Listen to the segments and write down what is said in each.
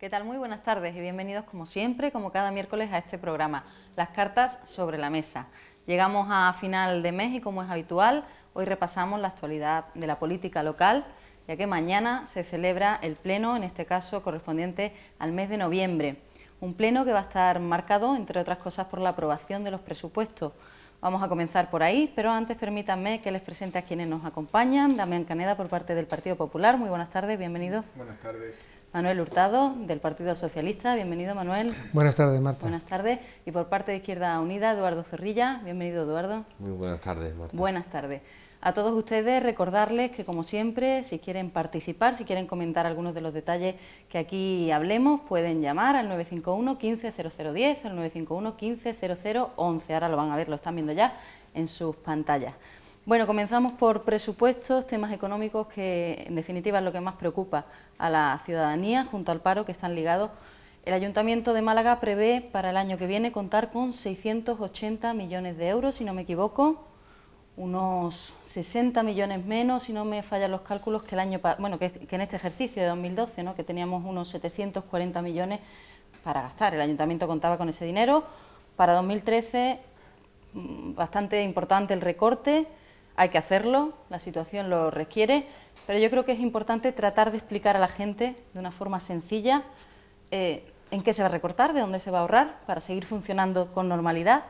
¿Qué tal? Muy buenas tardes y bienvenidos como siempre, como cada miércoles a este programa, Las cartas sobre la mesa. Llegamos a final de mes y como es habitual, hoy repasamos la actualidad de la política local, ya que mañana se celebra el pleno, en este caso correspondiente al mes de noviembre. Un pleno que va a estar marcado, entre otras cosas, por la aprobación de los presupuestos. Vamos a comenzar por ahí, pero antes permítanme que les presente a quienes nos acompañan. Damián Caneda, por parte del Partido Popular. Muy buenas tardes, bienvenido. Buenas tardes. Manuel Hurtado, del Partido Socialista. Bienvenido, Manuel. Buenas tardes, Marta. Buenas tardes. Y por parte de Izquierda Unida, Eduardo Zorrilla. Bienvenido, Eduardo. Muy buenas tardes, Marta. Buenas tardes. A todos ustedes recordarles que, como siempre, si quieren participar, si quieren comentar algunos de los detalles que aquí hablemos, pueden llamar al 951 15 0010, al 951 15 0011. Ahora lo van a ver, lo están viendo ya en sus pantallas. Bueno, comenzamos por presupuestos, temas económicos que, en definitiva, es lo que más preocupa a la ciudadanía, junto al paro, que están ligados. El Ayuntamiento de Málaga prevé para el año que viene contar con 680 millones de euros, si no me equivoco, unos 60 millones menos, si no me fallan los cálculos, que el año que en este ejercicio de 2012, ¿no?, que teníamos unos 740 millones para gastar. El Ayuntamiento contaba con ese dinero. Para 2013, bastante importante el recorte. Hay que hacerlo, la situación lo requiere, pero yo creo que es importante tratar de explicar a la gente de una forma sencilla en qué se va a recortar, de dónde se va a ahorrar para seguir funcionando con normalidad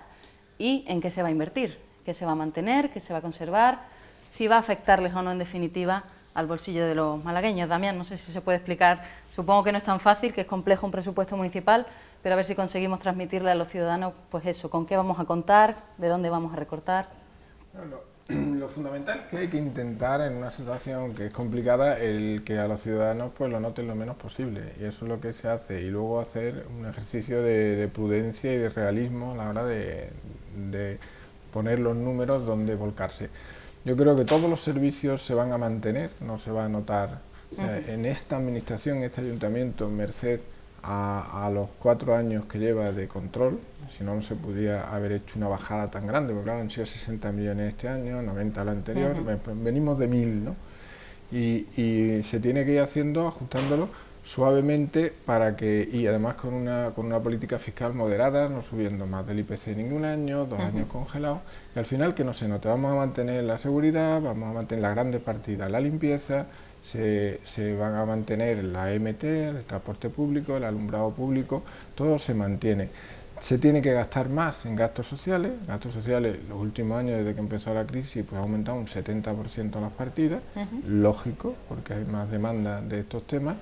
y en qué se va a invertir, qué se va a mantener, qué se va a conservar, si va a afectarles o no, en definitiva, al bolsillo de los malagueños. Damián, no sé si se puede explicar, supongo que no es tan fácil, que es complejo un presupuesto municipal, pero a ver si conseguimos transmitirle a los ciudadanos, pues eso, con qué vamos a contar, de dónde vamos a recortar. Lo fundamental es que hay que intentar, en una situación que es complicada, el que a los ciudadanos pues lo noten lo menos posible, y eso es lo que se hace, y luego hacer un ejercicio de prudencia y de realismo a la hora de poner los números donde volcarse. Yo creo que todos los servicios se van a mantener, no se va a notar. O sea, en esta administración, este ayuntamiento, merced a los 4 años que lleva de control, si no, no se podía haber hecho una bajada tan grande, porque claro, han sido 60 millones este año, 90 el anterior, venimos de 1000, ¿no? Y se tiene que ir haciendo, ajustándolo suavemente para que, y además con una política fiscal moderada, no subiendo más del IPC ningún año, 2 años congelados, y al final que no se note. Vamos a mantener la seguridad, vamos a mantener las grandes partidas, la limpieza, se van a mantener la MT, el transporte público, el alumbrado público, todo se mantiene. Se tiene que gastar más en gastos sociales. Los últimos años, desde que empezó la crisis, pues ha aumentado un 70% las partidas, lógico, porque hay más demanda de estos temas,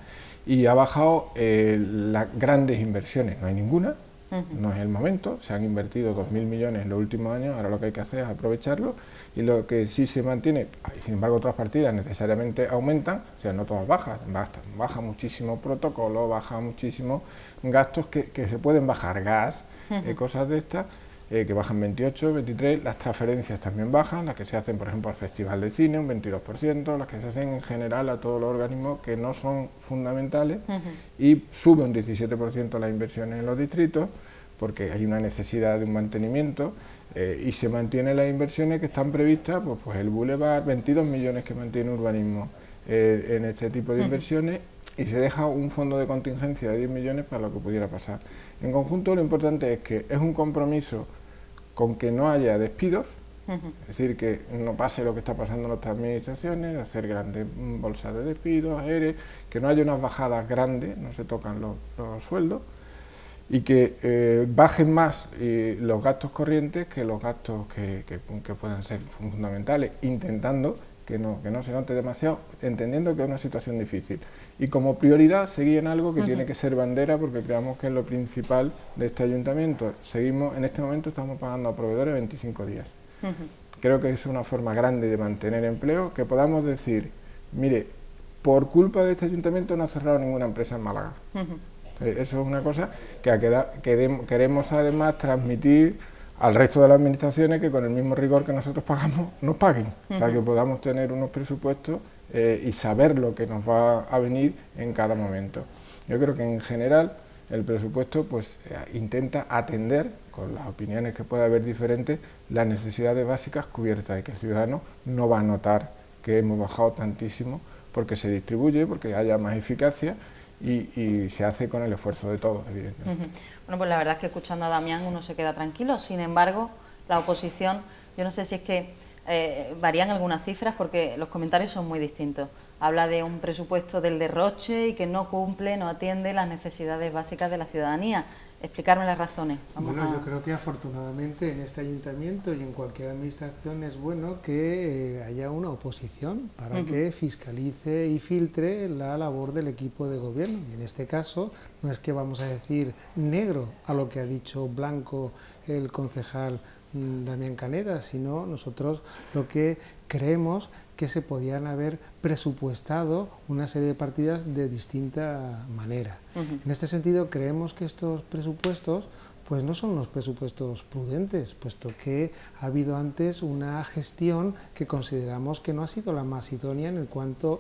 y ha bajado las grandes inversiones, no hay ninguna, no es el momento, se han invertido 2.000 millones en los últimos años, ahora lo que hay que hacer es aprovecharlo, y lo que sí se mantiene, sin embargo otras partidas necesariamente aumentan, o sea, no todas bajan, baja muchísimo protocolo, baja muchísimo gastos que se pueden bajar, gas, cosas de estas, que bajan 28, 23, las transferencias también bajan, las que se hacen, por ejemplo, al Festival de Cine, un 22%, las que se hacen en general a todos los organismos que no son fundamentales, y sube un 17% las inversiones en los distritos, porque hay una necesidad de un mantenimiento, y se mantienen las inversiones que están previstas, pues el Boulevard, 22 millones que mantiene urbanismo en este tipo de inversiones, y se deja un fondo de contingencia de 10 millones para lo que pudiera pasar. En conjunto, lo importante es que es un compromiso con que no haya despidos, es decir, que no pase lo que está pasando en otras administraciones, hacer grandes bolsas de despidos, ERE, que no haya unas bajadas grandes, no se tocan los sueldos, y que bajen más los gastos corrientes que los gastos que puedan ser fundamentales, intentando que no se note demasiado, entendiendo que es una situación difícil. Y como prioridad seguir en algo que tiene que ser bandera, porque creemos que es lo principal de este ayuntamiento. En este momento estamos pagando a proveedores 25 días. Creo que es una forma grande de mantener empleo, que podamos decir, mire, por culpa de este ayuntamiento no ha cerrado ninguna empresa en Málaga. Eso es una cosa que queremos además transmitir al resto de las administraciones, que con el mismo rigor que nosotros pagamos, nos paguen, para que podamos tener unos presupuestos y saber lo que nos va a venir en cada momento. Yo creo que en general el presupuesto pues intenta atender, con las opiniones que pueda haber diferentes, las necesidades básicas cubiertas, y que el ciudadano no va a notar que hemos bajado tantísimo porque se distribuye, porque haya más eficacia, y se hace con el esfuerzo de todos, evidentemente. Bueno, pues la verdad es que escuchando a Damián uno se queda tranquilo. Sin embargo, la oposición, yo no sé si es que varían algunas cifras porque los comentarios son muy distintos. Habla de un presupuesto del derroche y que no cumple, no atiende las necesidades básicas de la ciudadanía. Explicarme las razones. Yo creo que afortunadamente en este ayuntamiento y en cualquier administración es bueno que haya una oposición para que fiscalice y filtre la labor del equipo de gobierno. Y en este caso no es que vamos a decir negro a lo que ha dicho blanco el concejal Damián Caneda, sino nosotros lo que creemos que se podían haber presupuestado una serie de partidas de distinta manera. En este sentido, creemos que estos presupuestos pues no son unos presupuestos prudentes, puesto que ha habido antes una gestión que consideramos que no ha sido la más idónea en cuanto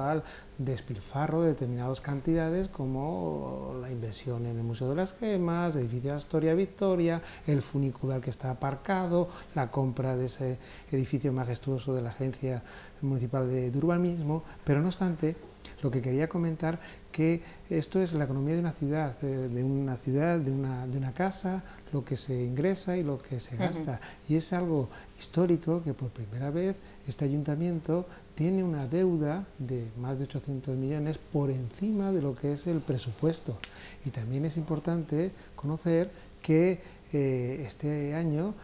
al despilfarro de determinadas cantidades, como la inversión en el Museo de las Gemas, el edificio de Astoria Victoria, el funicular que está aparcado, la compra de ese edificio majestuoso de la Agencia Municipal de Urbanismo, pero no obstante, lo que quería comentar que esto es la economía de una ciudad, de una casa, lo que se ingresa y lo que se gasta. Y es algo histórico que por primera vez este ayuntamiento tiene una deuda de más de 800 millones por encima de lo que es el presupuesto. Y también es importante conocer que este año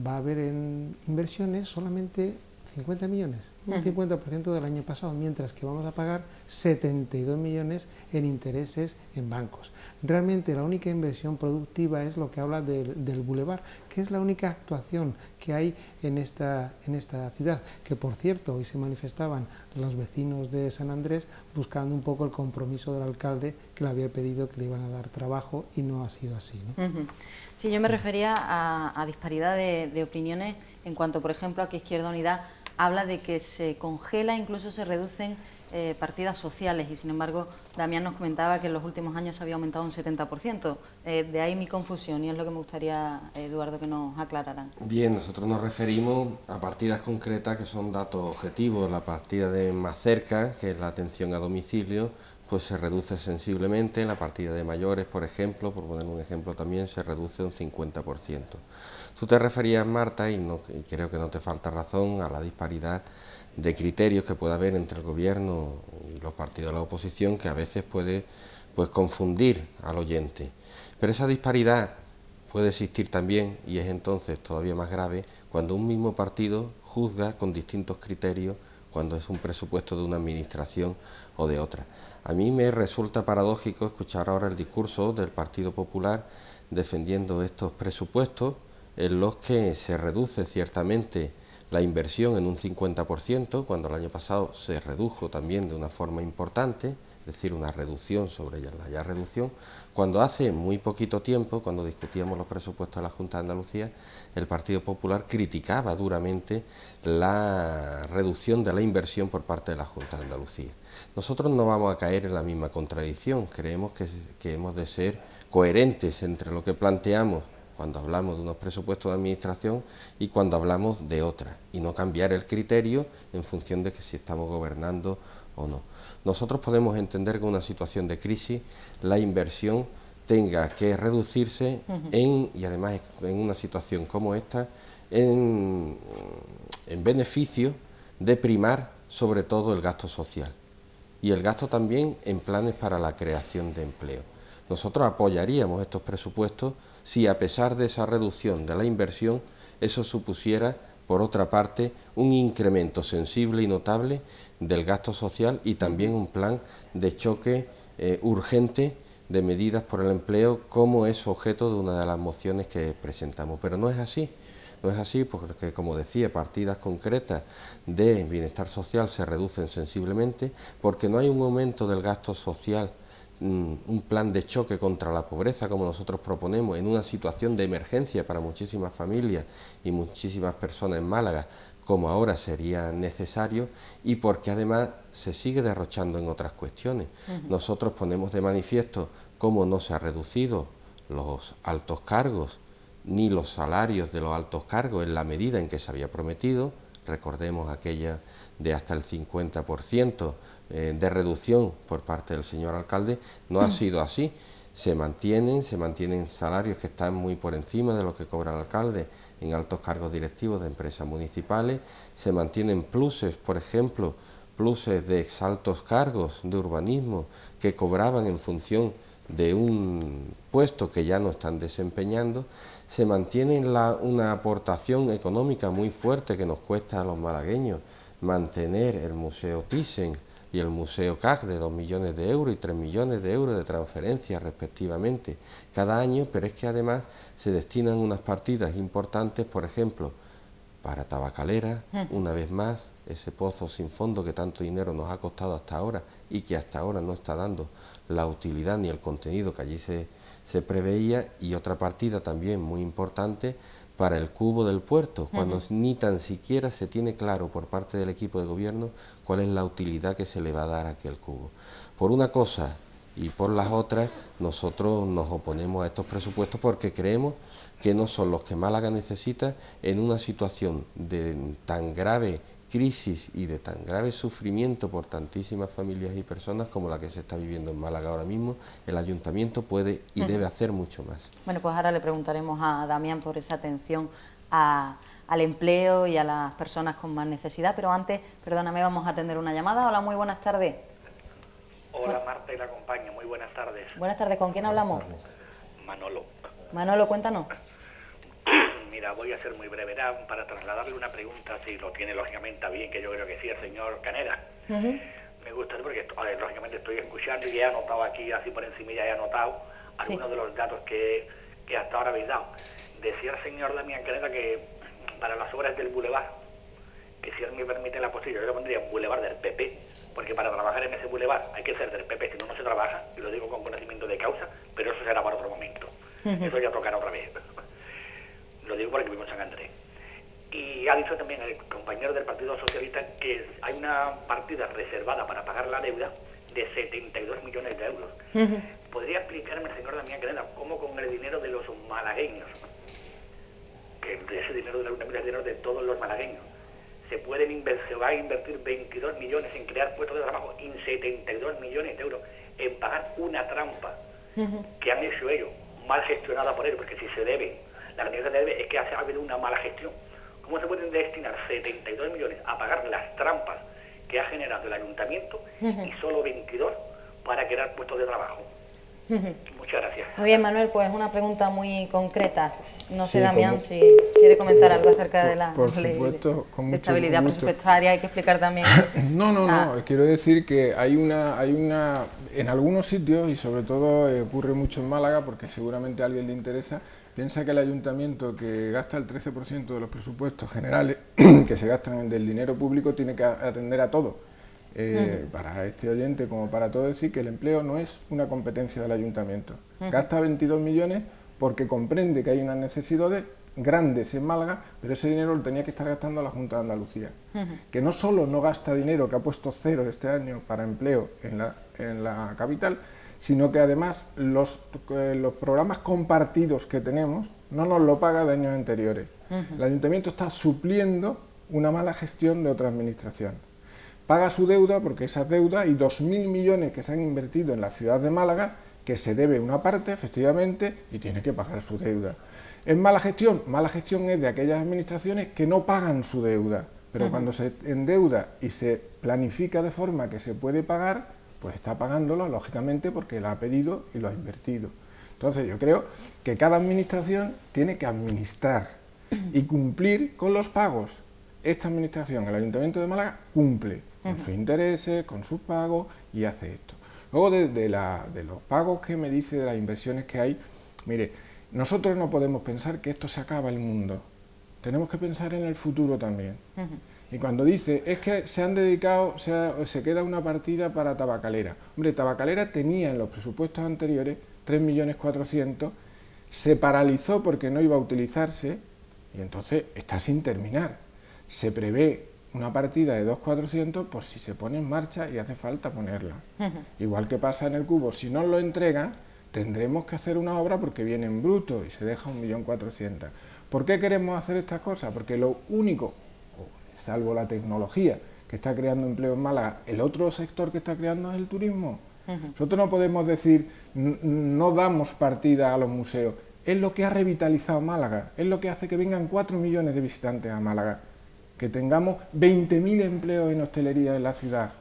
va a haber en inversiones solamente 50 millones, un 50% del año pasado, mientras que vamos a pagar 72 millones en intereses en bancos. Realmente la única inversión productiva es lo que habla del bulevar, que es la única actuación que hay en esta ciudad, que por cierto hoy se manifestaban los vecinos de San Andrés buscando un poco el compromiso del alcalde, que le había pedido que le iban a dar trabajo y no ha sido así, ¿no? Sí, yo me refería a disparidad de opiniones en cuanto, por ejemplo, a que Izquierda Unida habla de que se congela, incluso se reducen partidas sociales, y sin embargo Damián nos comentaba que en los últimos años se había aumentado un 70%. De ahí mi confusión, y es lo que me gustaría, Eduardo, que nos aclararan. Bien, nosotros nos referimos a partidas concretas que son datos objetivos. La partida de más cerca, que es la atención a domicilio, pues se reduce sensiblemente. La partida de mayores, por ejemplo, por poner un ejemplo también, se reduce un 50%. Tú te referías, Marta, y creo que no te falta razón, a la disparidad de criterios que puede haber entre el gobierno y los partidos de la oposición, que a veces puede confundir al oyente. Pero esa disparidad puede existir también, y es entonces todavía más grave, cuando un mismo partido juzga con distintos criterios cuando es un presupuesto de una administración o de otra. A mí me resulta paradójico escuchar ahora el discurso del Partido Popular defendiendo estos presupuestos en los que se reduce ciertamente la inversión en un 50%, cuando el año pasado se redujo también de una forma importante, es decir, una reducción sobre la ya reducción, cuando hace muy poquito tiempo, cuando discutíamos los presupuestos de la Junta de Andalucía, el Partido Popular criticaba duramente la reducción de la inversión por parte de la Junta de Andalucía. Nosotros no vamos a caer en la misma contradicción, creemos que hemos de ser coherentes entre lo que planteamos cuando hablamos de unos presupuestos de administración y cuando hablamos de otra, y no cambiar el criterio en función de que si estamos gobernando o no. Nosotros podemos entender que en una situación de crisis la inversión tenga que reducirse y además en una situación como esta, en beneficio de primar sobre todo el gasto social y el gasto también en planes para la creación de empleo. Nosotros apoyaríamos estos presupuestos si a pesar de esa reducción de la inversión, eso supusiera, por otra parte, un incremento sensible y notable del gasto social y también un plan de choque urgente de medidas por el empleo, como es objeto de una de las mociones que presentamos. Pero no es así. No es así porque, como decía, partidas concretas de bienestar social se reducen sensiblemente porque no hay un aumento del gasto social, un plan de choque contra la pobreza como nosotros proponemos en una situación de emergencia para muchísimas familias y muchísimas personas en Málaga, como ahora sería necesario, y porque además se sigue derrochando en otras cuestiones. Nosotros ponemos de manifiesto cómo no se ha reducido los altos cargos ni los salarios de los altos cargos en la medida en que se había prometido. recordemos aquella de hasta el 50% de reducción por parte del señor alcalde, no ha sido así. Se mantienen salarios que están muy por encima de lo que cobra el alcalde en altos cargos directivos de empresas municipales, se mantienen pluses, por ejemplo, pluses de exaltos cargos de urbanismo que cobraban en función de un puesto que ya no están desempeñando, se mantiene una aportación económica muy fuerte que nos cuesta a los malagueños mantener el Museo Thyssen y el Museo CAC de 2 millones de euros y 3 millones de euros de transferencias respectivamente cada año, pero es que además se destinan unas partidas importantes, por ejemplo, para Tabacalera, una vez más, ese pozo sin fondo que tanto dinero nos ha costado hasta ahora y que hasta ahora no está dando la utilidad ni el contenido que allí se preveía, y otra partida también muy importante para el cubo del puerto, cuando ni tan siquiera se tiene claro por parte del equipo de gobierno cuál es la utilidad que se le va a dar a aquel cubo. Por una cosa y por las otras, nosotros nos oponemos a estos presupuestos porque creemos que no son los que Málaga necesita en una situación de tan grave crisis y de tan grave sufrimiento por tantísimas familias y personas como la que se está viviendo en Málaga ahora mismo. El ayuntamiento puede y debe hacer mucho más. Bueno, pues ahora le preguntaremos a Damián por esa atención al empleo y a las personas con más necesidad, pero antes, perdóname, vamos a atender una llamada. Hola, muy buenas tardes. Hola, Marta y la compañía, muy buenas tardes. Buenas tardes, ¿con quién hablamos? Manolo. Manolo, cuéntanos. Mira, voy a ser muy breve para trasladarle una pregunta, si lo tiene lógicamente bien, que yo creo que sí, el señor Canera. Me gusta porque lógicamente estoy escuchando y he anotado aquí, así por encima ya he anotado algunos de los datos que hasta ahora habéis dado. Decía el señor Damián Canera que para las obras del bulevar, que si él me permite la posibilidad, yo le pondría bulevar del PP, porque para trabajar en ese bulevar hay que ser del PP, si no, no se trabaja, y lo digo con conocimiento de causa, pero eso será para otro momento. Eso ya tocará otra vez. Lo digo porque vivo en San Andrés. Y ha dicho también el compañero del Partido Socialista que hay una partida reservada para pagar la deuda de 72 millones de euros. ¿Podría explicarme el señor Damián Canela cómo con el dinero de los malagueños, que ese dinero de la Unión es dinero de todos los malagueños, se va a invertir 22 millones en crear puestos de trabajo y 72 millones de euros en pagar una trampa que han hecho ellos, mal gestionada por ellos, porque si se debe, la cantidad que se debe es que ha habido una mala gestión. ¿Cómo se pueden destinar 72 millones a pagar las trampas que ha generado el ayuntamiento y solo 22 para crear puestos de trabajo? Muchas gracias. Muy bien, Manuel, pues una pregunta muy concreta. No sé, Sí, Damián, si quiere comentar algo acerca de la ley de estabilidad presupuestaria. Hay que explicar también. No, quiero decir que hay una en algunos sitios, y sobre todo ocurre mucho en Málaga, porque seguramente a alguien le interesa, piensa que el ayuntamiento, que gasta el 13% de los presupuestos generales que se gastan del dinero público, tiene que atender a todo. Para este oyente, como para todo, decir que el empleo no es una competencia del ayuntamiento. Gasta 22 millones porque comprende que hay unas necesidades grandes en Málaga, pero ese dinero lo tenía que estar gastando la Junta de Andalucía, que no solo no gasta dinero, que ha puesto cero este año para empleo en la capital, sino que además los programas compartidos que tenemos no nos lo paga de años anteriores. El ayuntamiento está supliendo una mala gestión de otra administración. Paga su deuda, porque esa deuda y 2.000 millones que se han invertido en la ciudad de Málaga, que se debe una parte, efectivamente, y tiene que pagar su deuda. ¿Es mala gestión? Mala gestión es de aquellas administraciones que no pagan su deuda, pero cuando se endeuda y se planifica de forma que se puede pagar, pues está pagándolo, lógicamente, porque la ha pedido y lo ha invertido. Entonces yo creo que cada administración tiene que administrar y cumplir con los pagos. Esta administración, el Ayuntamiento de Málaga, cumple con sus intereses, con sus pagos, y hace esto. Luego de los pagos que me dice, de las inversiones que hay, mire, nosotros no podemos pensar que esto se acaba el mundo. Tenemos que pensar en el futuro también. Y cuando dice, es que se han dedicado, se queda una partida para Tabacalera. Hombre, Tabacalera tenía en los presupuestos anteriores 3.400.000, se paralizó porque no iba a utilizarse, y entonces está sin terminar. Se prevé una partida de 2.400.000 por si se pone en marcha y hace falta ponerla. Igual que pasa en el cubo, si no lo entregan, tendremos que hacer una obra porque viene en bruto y se deja 1.400.000. ¿Por qué queremos hacer estas cosas? Porque lo único, salvo la tecnología que está creando empleo en Málaga, el otro sector que está creando es el turismo. Nosotros no podemos decir, no damos partida a los museos, es lo que ha revitalizado Málaga, es lo que hace que vengan 4 millones de visitantes a Málaga, que tengamos 20.000 empleos en hostelería en la ciudad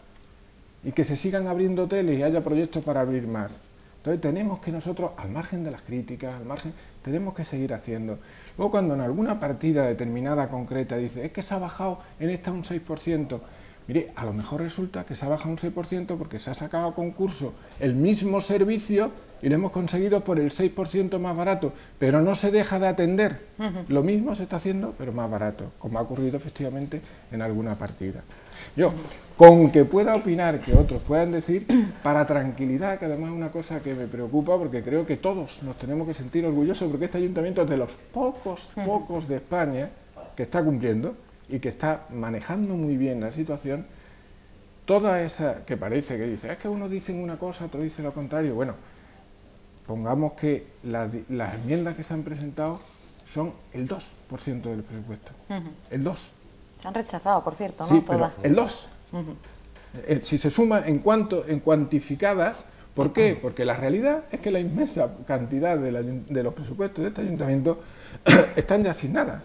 y que se sigan abriendo hoteles y haya proyectos para abrir más. Entonces tenemos que nosotros, al margen de las críticas, al margen, tenemos que seguir haciendo. Luego cuando en alguna partida determinada, concreta, dice, es que se ha bajado en esta un 6%, mire, a lo mejor resulta que se ha bajado un 6% porque se ha sacado a concurso el mismo servicio y lo hemos conseguido por el 6% más barato, pero no se deja de atender. Lo mismo se está haciendo, pero más barato, como ha ocurrido efectivamente en alguna partida. Yo, con que pueda opinar, que otros puedan decir, para tranquilidad, que además es una cosa que me preocupa, porque creo que todos nos tenemos que sentir orgullosos, porque este ayuntamiento es de los pocos de España que está cumpliendo y que está manejando muy bien la situación. Toda esa que parece que dice, es que unos dicen una cosa, otros dicen lo contrario. Bueno, pongamos que las enmiendas que se han presentado son el 2% del presupuesto. El 2%. Se han rechazado, por cierto, ¿no? Sí, pero Todas. el 2%. Si se suma en cuantificadas, ¿por qué? Porque la realidad es que la inmensa cantidad de los presupuestos de este ayuntamiento están ya asignadas.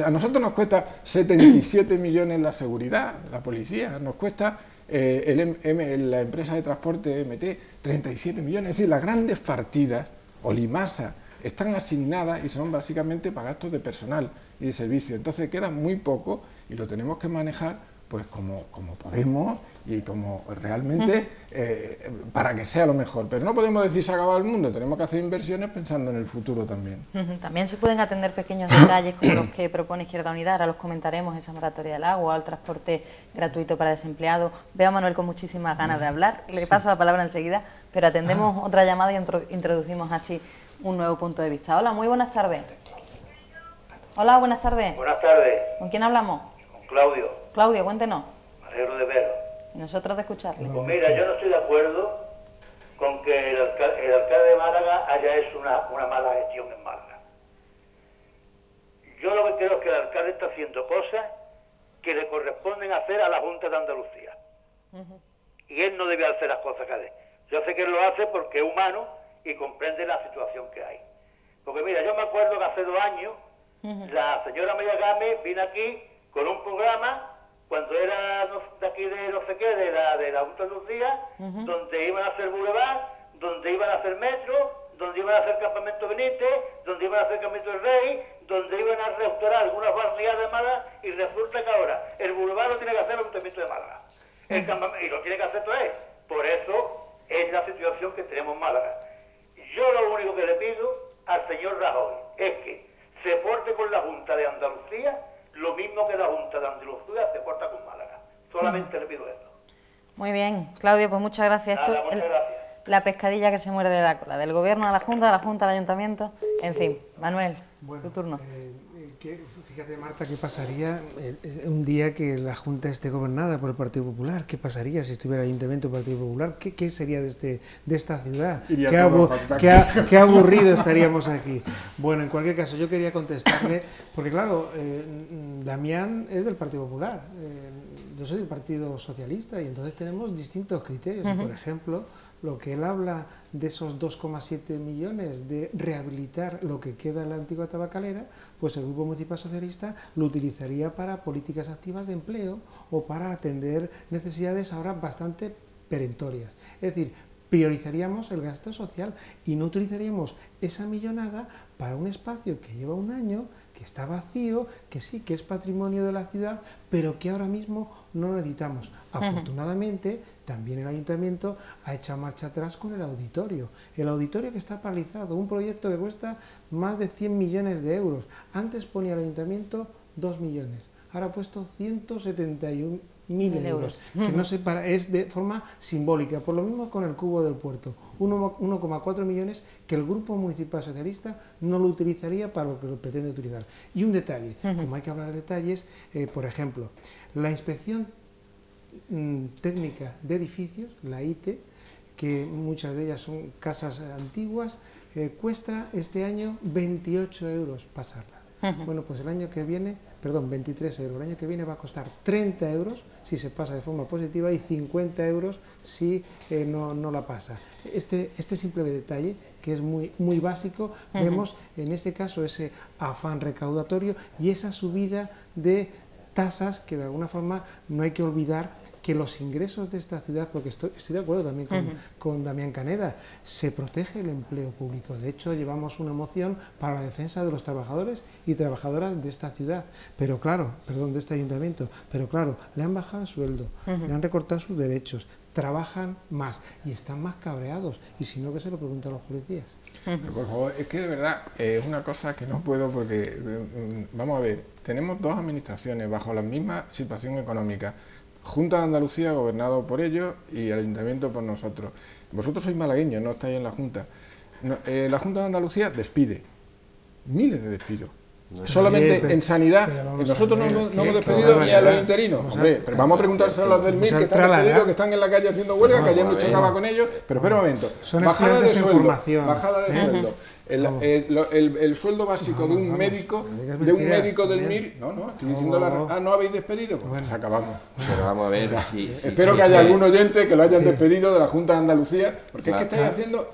A nosotros nos cuesta 77 millones la seguridad, la policía, nos cuesta la empresa de transporte MT 37 millones, es decir, las grandes partidas, Olimasa, están asignadas y son básicamente para gastos de personal y de servicio. Entonces queda muy poco y lo tenemos que manejar pues como podemos y como realmente para que sea lo mejor. Pero no podemos decir se ha acabado el mundo, tenemos que hacer inversiones pensando en el futuro también. También se pueden atender pequeños detalles como los que propone Izquierda Unida, ahora los comentaremos, esa moratoria del agua, el transporte gratuito para desempleados. Veo a Manuel con muchísimas ganas de hablar, le paso la palabra enseguida, pero atendemos otra llamada y introducimos así un nuevo punto de vista. Hola, muy buenas tardes. Hola, buenas tardes. Buenas tardes. ¿Con quién hablamos? Con Claudio. Claudio, cuéntenos. Me alegro de verlo. Y nosotros de escucharle. Pues mira, yo no estoy de acuerdo con que el alcalde de Málaga haya hecho una mala gestión en Málaga. Yo lo que creo es que el alcalde está haciendo cosas que le corresponden hacer a la Junta de Andalucía. Y él no debe hacer las cosas que hace. Yo sé que él lo hace porque es humano y comprende la situación que hay. Porque mira, yo me acuerdo que hace 2 años la señora María Gámez vino aquí con un programa cuando era de aquí de no sé qué, de la Junta de Andalucía, donde iban a hacer boulevard, donde iban a hacer metro, donde iban a hacer campamento Benítez, donde iban a hacer campamento del Rey, donde iban a restaurar algunas barriadas de Málaga, y resulta que ahora el boulevard lo tiene que hacer el Ayuntamiento de Málaga. Y lo tiene que hacer todo él. Por eso es la situación que tenemos en Málaga. Yo lo único que le pido al señor Rajoy es que se porte con la Junta de Andalucía lo mismo que la Junta de Andalucía se porta con Málaga. Solamente le pido eso. Muy bien, Claudio, pues muchas gracias. Nada, muchas gracias. La pescadilla que se muerde de la cola, del gobierno a la Junta, de la Junta al Ayuntamiento, en fin. Manuel, su turno. Fíjate, Marta, ¿qué pasaría un día que la Junta esté gobernada por el Partido Popular? ¿Qué pasaría si estuviera el Ayuntamiento del Partido Popular? ¿Qué sería de esta ciudad? ¿Qué aburrido estaríamos aquí? Bueno, en cualquier caso, yo quería contestarle, porque claro, Damián es del Partido Popular, yo soy del Partido Socialista y entonces tenemos distintos criterios. Por ejemplo, lo que él habla de esos 2,7 millones de rehabilitar lo que queda en la antigua tabacalera, pues el Grupo Municipal Socialista lo utilizaría para políticas activas de empleo o para atender necesidades ahora bastante perentorias. Es decir, priorizaríamos el gasto social y no utilizaríamos esa millonada para un espacio que lleva 1 año, que está vacío, que sí, que es patrimonio de la ciudad, pero que ahora mismo no necesitamos. Afortunadamente, también el Ayuntamiento ha echado marcha atrás con el auditorio. El auditorio que está paralizado, un proyecto que cuesta más de 100 millones de euros. Antes ponía el Ayuntamiento 2 millones, ahora ha puesto 171.000 euros, que no se para, es de forma simbólica. Por lo mismo con el cubo del puerto, 1,4 millones que el Grupo Municipal Socialista no lo utilizaría para lo que lo pretende utilizar. Y un detalle, como hay que hablar de detalles, por ejemplo, la Inspección Técnica de Edificios, la ITE, que muchas de ellas son casas antiguas, cuesta este año 28 euros pasarla. Bueno, pues el año que viene, perdón, 23 euros, el año que viene va a costar 30 euros si se pasa de forma positiva y 50 euros si no la pasa. Este simple detalle, que es muy básico, vemos en este caso ese afán recaudatorio y esa subida de tasas que de alguna forma no hay que olvidar que los ingresos de esta ciudad, porque estoy de acuerdo también con Damián Caneda, se protege el empleo público. De hecho, llevamos una moción para la defensa de los trabajadores y trabajadoras de esta ciudad, pero claro, perdón, de este ayuntamiento, pero claro, le han bajado el sueldo, le han recortado sus derechos, trabajan más y están más cabreados, y si no, que se lo preguntan a los policías. Pero por favor, es que de verdad es una cosa que no puedo porque, vamos a ver, tenemos dos administraciones bajo la misma situación económica. Junta de Andalucía, gobernado por ellos, y el Ayuntamiento por nosotros. Vosotros sois malagueños, no estáis en la Junta. La Junta de Andalucía despide, miles de despidos. Solamente en sanidad, nosotros no hemos despedido ni a los interinos. Hombre, pero vamos a preguntárselo a los del MIR que están despedidos, que están en la calle haciendo huelga, que ayer me chocaba con ellos. Pero espera un momento, bajada de sueldo. El sueldo básico de un médico del MIR, no, estoy diciendo no habéis despedido, pues acabamos. Pero vamos a ver espero que haya algún oyente que lo hayan despedido de la Junta de Andalucía, porque es que estáis haciendo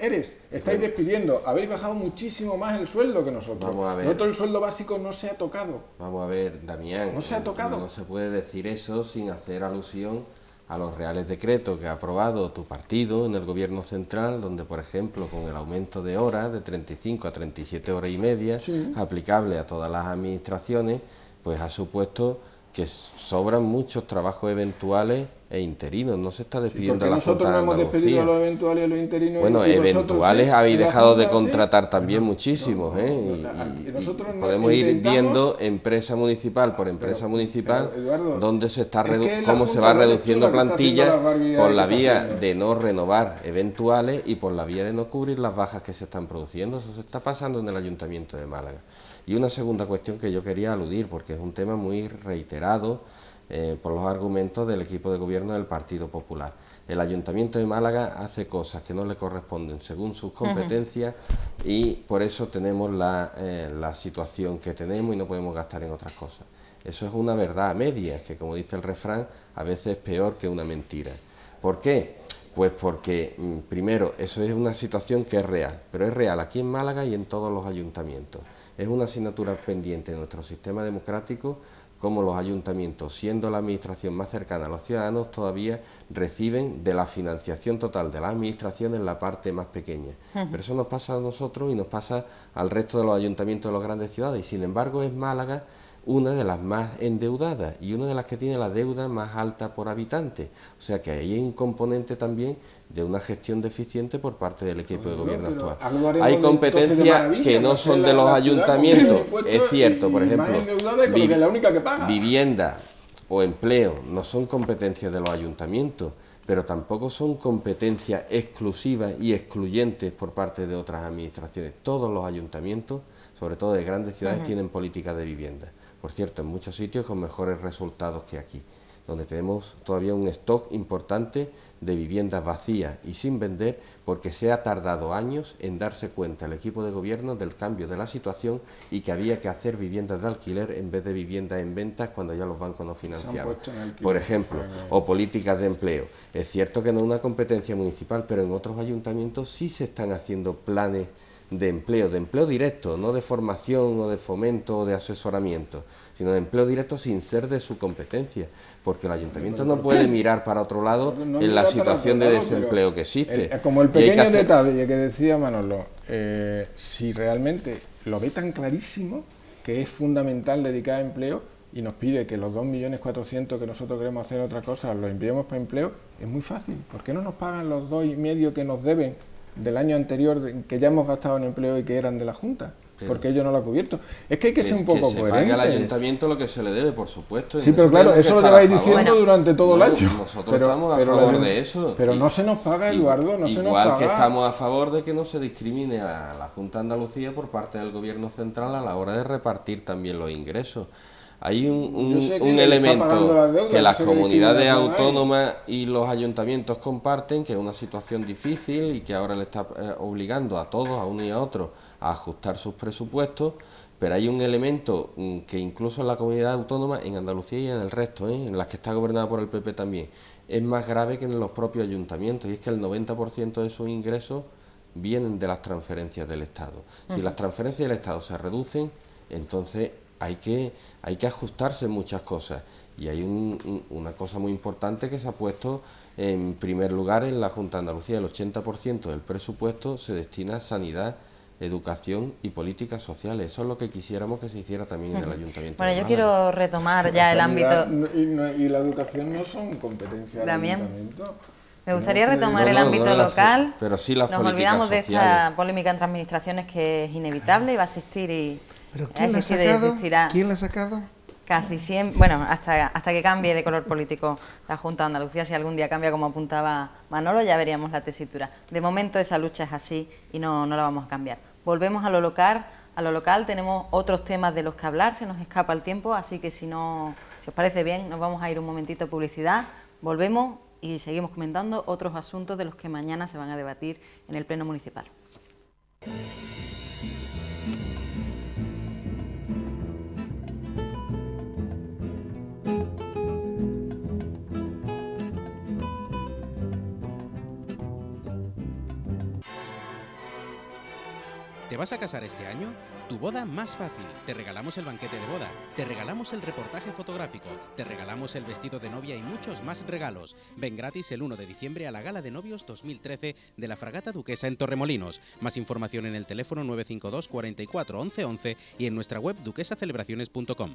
estáis despidiendo, habéis bajado muchísimo más el sueldo que nosotros. Vamos a ver. Nosotros el sueldo básico no se ha tocado. Vamos a ver, Damián, no se ha tocado. No se puede decir eso sin hacer alusión a los reales decretos que ha aprobado tu partido en el gobierno central, donde, por ejemplo, con el aumento de horas de 35 a 37 horas y media, aplicable a todas las administraciones, pues ha supuesto que sobran muchos trabajos eventuales e interinos. No se está despidiendo a la Junta de Andalucía. Nosotros no hemos despedido a los eventuales y a los interinos. Bueno, eventuales habéis dejado de contratar también muchísimos, y podemos ir viendo empresa municipal por empresa municipal, donde se está cómo se va reduciendo plantilla por la vía de no renovar eventuales y por la vía de no cubrir las bajas que se están produciendo. Eso se está pasando en el Ayuntamiento de Málaga. Y una segunda cuestión que yo quería aludir, porque es un tema muy reiterado por los argumentos del equipo de gobierno del Partido Popular. El Ayuntamiento de Málaga hace cosas que no le corresponden según sus competencias y por eso tenemos la situación que tenemos y no podemos gastar en otras cosas. Eso es una verdad a medias, que como dice el refrán, a veces es peor que una mentira. ¿Por qué? Pues porque, primero, eso es una situación que es real, pero es real aquí en Málaga y en todos los ayuntamientos. Es una asignatura pendiente de nuestro sistema democrático, como los ayuntamientos, siendo la administración más cercana a los ciudadanos, todavía reciben de la financiación total de la administración en la parte más pequeña. Pero eso nos pasa a nosotros y nos pasa al resto de los ayuntamientos de las grandes ciudades, y sin embargo es Málaga una de las más endeudadas y una de las que tiene la deuda más alta por habitante. O sea que ahí hay un componente también de una gestión deficiente por parte del equipo de gobierno actual. Hay competencias que no son de los ayuntamientos, es cierto, por ejemplo, vivienda o empleo no son competencias de los ayuntamientos, pero tampoco son competencias exclusivas y excluyentes por parte de otras administraciones. Todos los ayuntamientos, sobre todo de grandes ciudades, tienen políticas de vivienda. Por cierto, en muchos sitios con mejores resultados que aquí, donde tenemos todavía un stock importante de viviendas vacías y sin vender, porque se ha tardado años en darse cuenta el equipo de gobierno del cambio de la situación y que había que hacer viviendas de alquiler en vez de viviendas en ventas cuando ya los bancos no financiaban, por ejemplo, o políticas de empleo. Es cierto que no es una competencia municipal, pero en otros ayuntamientos sí se están haciendo planes de empleo directo, no de formación o de fomento o de asesoramiento, sino de empleo directo sin ser de su competencia, porque el ayuntamiento no puede mirar para otro lado en la situación de desempleo que existe. Como el pequeño detalle que decía Manolo, si realmente lo ve tan clarísimo que es fundamental dedicar a empleo y nos pide que los 2.400.000 que nosotros queremos hacer otra cosa los enviemos para empleo, es muy fácil. ¿Por qué no nos pagan los 2,5 que nos deben del año anterior, que ya hemos gastado en empleo y que eran de la Junta? Porque ellos no lo han cubierto. Es que hay que ser un poco coherentes. Que se pague al ayuntamiento lo que se le debe, por supuesto. Sí, pero claro, eso lo lleváis diciendo durante todo el año. Nosotros estamos a favor de eso. Pero no se nos paga, Eduardo, no se nos paga. Igual que estamos a favor de que no se discrimine a la Junta de Andalucía por parte del Gobierno central a la hora de repartir también los ingresos. Hay un elemento que las comunidades autónomas y los ayuntamientos comparten, que es una situación difícil y que ahora le está obligando a todos, a uno y a otro, a ajustar sus presupuestos, pero hay un elemento que incluso en la comunidad autónoma, en Andalucía y en el resto, en las que está gobernada por el PP también, es más grave que en los propios ayuntamientos, y es que el 90% de sus ingresos vienen de las transferencias del Estado. Si las transferencias del Estado se reducen, entonces hay que ajustarse en muchas cosas. Y hay una cosa muy importante que se ha puesto en primer lugar en la Junta de Andalucía: el 80% del presupuesto se destina a sanidad, educación y políticas sociales. Eso es lo que quisiéramos que se hiciera también en el Ayuntamiento. Bueno, yo Málaga. quiero retomar ya el ámbito... Y la educación no son competencias del Ayuntamiento. Me gustaría retomar el ámbito local. Pero sí las Nos olvidamos de esta polémica entre administraciones que es inevitable y va a existir y... ¿Pero quién la ha sacado? ¿Quién la ha sacado? Casi siempre, bueno, hasta que cambie de color político la Junta de Andalucía. Si algún día cambia, como apuntaba Manolo, ya veríamos la tesitura. De momento esa lucha es así y no la vamos a cambiar. Volvemos a lo local. Tenemos otros temas de los que hablar, se nos escapa el tiempo, así que si os parece bien, nos vamos a ir un momentito a publicidad, volvemos y seguimos comentando otros asuntos de los que mañana se van a debatir en el Pleno Municipal. ¿Te vas a casar este año? Tu boda más fácil. Te regalamos el banquete de boda, te regalamos el reportaje fotográfico, te regalamos el vestido de novia y muchos más regalos. Ven gratis el 1 de diciembre a la Gala de Novios 2013 de la Fragata Duquesa en Torremolinos. Más información en el teléfono 952 44 11 11 y en nuestra web duquesacelebraciones.com.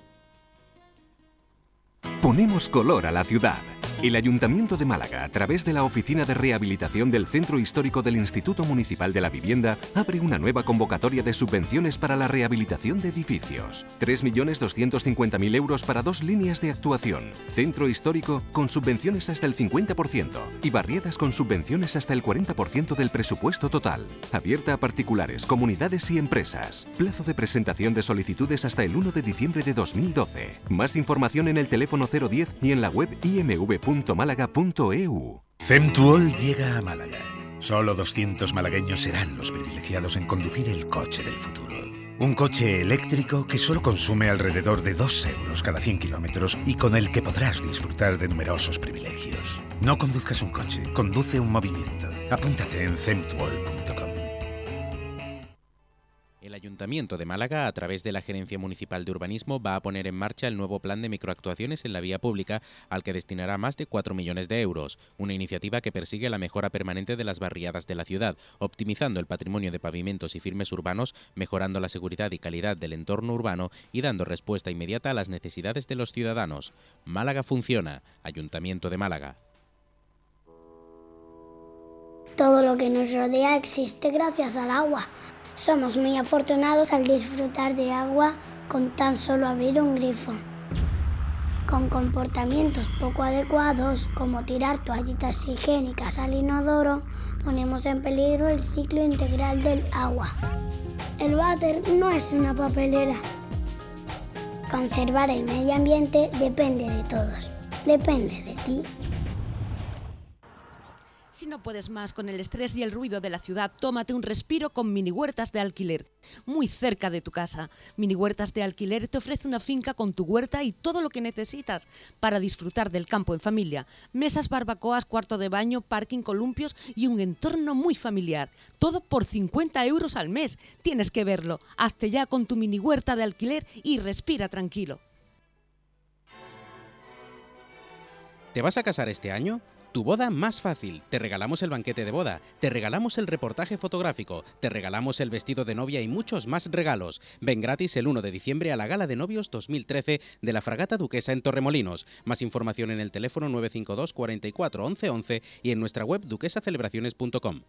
Ponemos color a la ciudad. El Ayuntamiento de Málaga, a través de la Oficina de Rehabilitación del Centro Histórico del Instituto Municipal de la Vivienda, abre una nueva convocatoria de subvenciones para la rehabilitación de edificios. 3.250.000 euros para 2 líneas de actuación. Centro Histórico con subvenciones hasta el 50% y barriadas con subvenciones hasta el 40% del presupuesto total. Abierta a particulares, comunidades y empresas. Plazo de presentación de solicitudes hasta el 1 de diciembre de 2012. Más información en el teléfono 010 y en la web imv.málaga.eu. Femtuol llega a Málaga. Solo 200 malagueños serán los privilegiados en conducir el coche del futuro. Un coche eléctrico que solo consume alrededor de 2 euros cada 100 kilómetros y con el que podrás disfrutar de numerosos privilegios. No conduzcas un coche, conduce un movimiento. Apúntate en femtuol.com. El Ayuntamiento de Málaga, a través de la Gerencia Municipal de Urbanismo, va a poner en marcha el nuevo plan de microactuaciones en la vía pública, al que destinará más de 4 millones de euros. Una iniciativa que persigue la mejora permanente de las barriadas de la ciudad, optimizando el patrimonio de pavimentos y firmes urbanos, mejorando la seguridad y calidad del entorno urbano y dando respuesta inmediata a las necesidades de los ciudadanos. Málaga funciona. Ayuntamiento de Málaga. Todo lo que nos rodea existe gracias al agua. Somos muy afortunados al disfrutar de agua con tan solo abrir un grifo. Con comportamientos poco adecuados, como tirar toallitas higiénicas al inodoro, ponemos en peligro el ciclo integral del agua. El váter no es una papelera. Conservar el medio ambiente depende de todos. Depende de ti. Si no puedes más con el estrés y el ruido de la ciudad, tómate un respiro con Mini Huertas de Alquiler, muy cerca de tu casa. Mini Huertas de Alquiler te ofrece una finca con tu huerta y todo lo que necesitas para disfrutar del campo en familia. Mesas, barbacoas, cuarto de baño, parking, columpios y un entorno muy familiar. Todo por 50 euros al mes. Tienes que verlo. Hazte ya con tu Mini Huerta de Alquiler y respira tranquilo. ¿Te vas a casar este año? Tu boda más fácil. Te regalamos el banquete de boda, te regalamos el reportaje fotográfico, te regalamos el vestido de novia y muchos más regalos. Ven gratis el 1 de diciembre a la Gala de Novios 2013 de la Fragata Duquesa en Torremolinos. Más información en el teléfono 952 44 11 11 y en nuestra web duquesacelebraciones.com.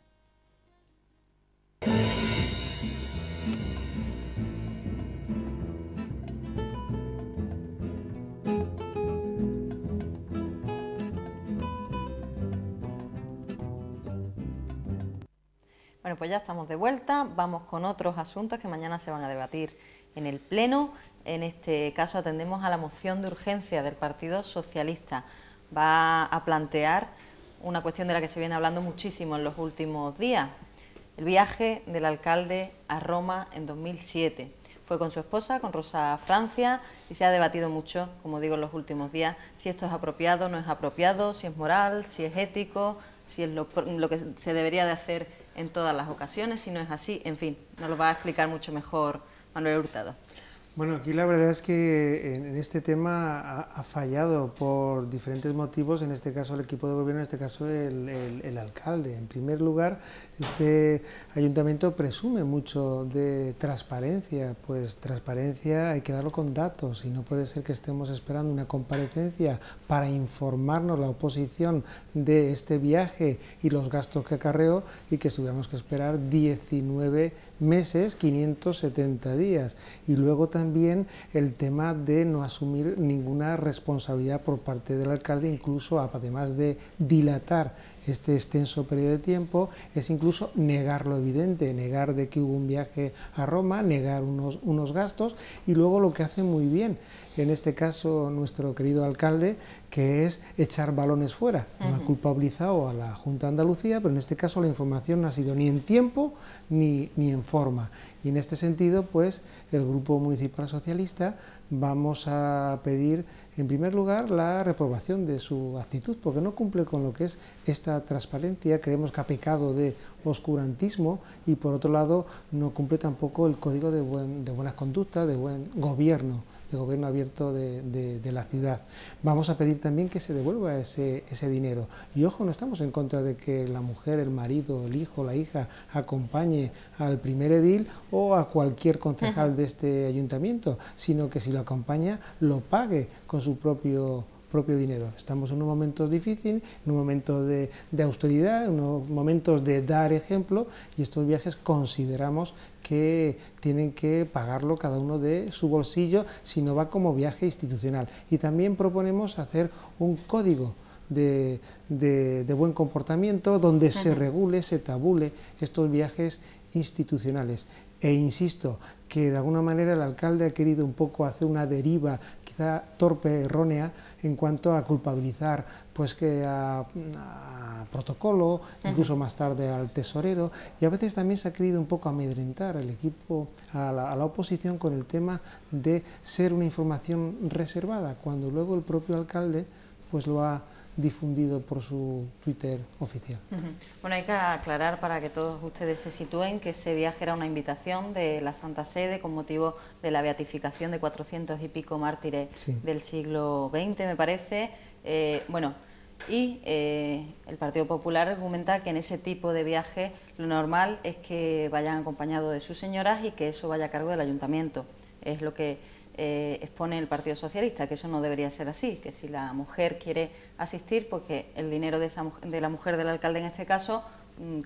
Bueno, pues ya estamos de vuelta, vamos con otros asuntos que mañana se van a debatir en el Pleno. En este caso atendemos a la moción de urgencia del Partido Socialista. Va a plantear una cuestión de la que se viene hablando muchísimo en los últimos días, el viaje del alcalde a Roma en 2007. fue con su esposa, con Rosa Francia, y se ha debatido mucho, como digo, en los últimos días, si esto es apropiado, no es apropiado, si es moral, si es ético, si es lo que se debería de hacer en todas las ocasiones, si no es así, en fin, nos lo va a explicar mucho mejor Manuel Hurtado. Bueno, aquí la verdad es que en este tema ha fallado por diferentes motivos, en este caso el equipo de gobierno, en este caso el alcalde. En primer lugar, este ayuntamiento presume mucho de transparencia, pues transparencia hay que darlo con datos y no puede ser que estemos esperando una comparecencia para informarnos la oposición de este viaje y los gastos que acarreó y que tuviéramos que esperar 19 meses, 570 días. Y luego también el tema de no asumir ninguna responsabilidad por parte del alcalde, incluso además de dilatar este extenso periodo de tiempo, es incluso negar lo evidente, negar de que hubo un viaje a Roma, negar unos gastos, y luego lo que hace muy bien, en este caso nuestro querido alcalde, que es echar balones fuera. No ha culpabilizado a la Junta de Andalucía, pero en este caso la información no ha sido ni en tiempo ni en forma. Y en este sentido, pues, el Grupo Municipal Socialista vamos a pedir, en primer lugar, la reprobación de su actitud, porque no cumple con lo que es esta transparencia, creemos que ha pecado de oscurantismo, y por otro lado no cumple tampoco el código de buenas conductas, de buen gobierno, de gobierno abierto de la ciudad. Vamos a pedir también que se devuelva ese dinero. Y ojo, no estamos en contra de que la mujer, el marido, el hijo, la hija acompañe al primer edil o a cualquier concejal de este ayuntamiento, sino que si lo acompaña, lo pague con su propio dinero. Estamos en unos momentos difíciles, en un momento de austeridad, en unos momentos de dar ejemplo, y estos viajes consideramos que tienen que pagarlo cada uno de su bolsillo si no va como viaje institucional. Y también proponemos hacer un código de buen comportamiento donde se regule, se tabule estos viajes institucionales. E insisto que de alguna manera el alcalde ha querido un poco hacer una deriva quizá torpe, errónea, en cuanto a culpabilizar pues que a protocolo, incluso más tarde al tesorero, y a veces también se ha querido un poco amedrentar el equipo, a la oposición, con el tema de ser una información reservada, cuando luego el propio alcalde pues lo ha difundido por su Twitter oficial. Bueno, hay que aclarar, para que todos ustedes se sitúen, que ese viaje era una invitación de la Santa Sede con motivo de la beatificación de 400 y pico mártires del siglo XX, me parece. El Partido Popular argumenta que en ese tipo de viajes lo normal es que vayan acompañados de sus señoras y que eso vaya a cargo del ayuntamiento. Es lo que expone el Partido Socialista, que eso no debería ser así, que si la mujer quiere asistir, pues que el dinero de la mujer del alcalde en este caso